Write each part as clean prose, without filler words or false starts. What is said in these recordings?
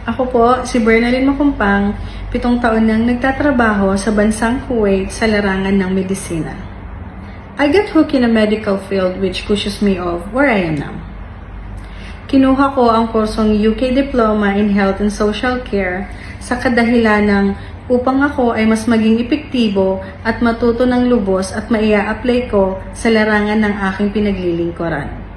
Ako po, si Bernalyn Makumpang, 7 taon nang nagtatrabaho sa bansang Kuwait sa larangan ng medisina. I got hooked in a medical field which pushes me off where I am now. Kinuha ko ang kursong UK Diploma in Health and Social Care sa kadahilanang upang ako ay mas maging epektibo at matuto ng lubos at maia-apply ko sa larangan ng aking pinaglilingkuran.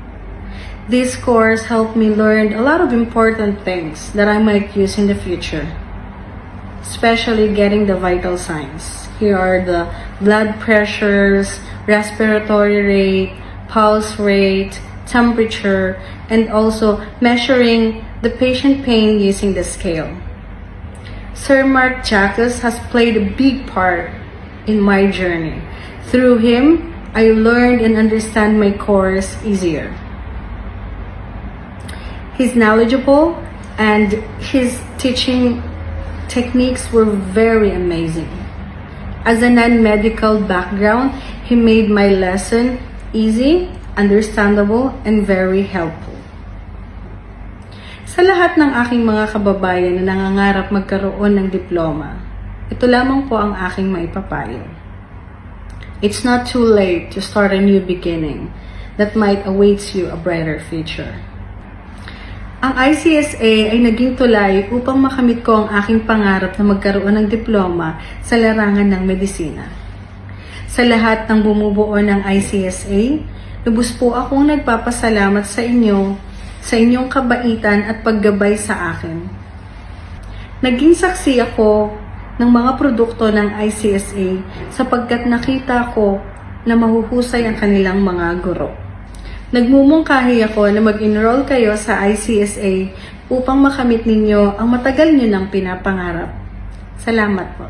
This course helped me learn a lot of important things that I might use in the future, especially getting the vital signs. Here are the blood pressures, respiratory rate, pulse rate, temperature, and also measuring the patient pain using the scale. Sir Mark Jacques has played a big part in my journey. Through him, I learned and understand my course easier. He's knowledgeable and his teaching techniques were very amazing. As a non-medical background, he made my lesson easy, understandable, and very helpful. Sa lahat ng aking mga kababayan na nangangarap magkaroon ng diploma, ito lamang po ang aking maipapayo. It's not too late to start a new beginning that might awaits you a brighter future. Ang ICSA ay naging tulay upang makamit ko ang aking pangarap na magkaroon ng diploma sa larangan ng medisina. Sa lahat ng bumubuo ng ICSA, lubos po akong nagpapasalamat sa inyo, sa inyong kabaitan at paggabay sa akin. Naging saksi ako ng mga produkto ng ICSA sapagkat nakita ko na mahuhusay ang kanilang mga guro. Nagmumungkahi ako na mag-enroll kayo sa ICSA upang makamit ninyo ang matagal nyo nang pinapangarap. Salamat po.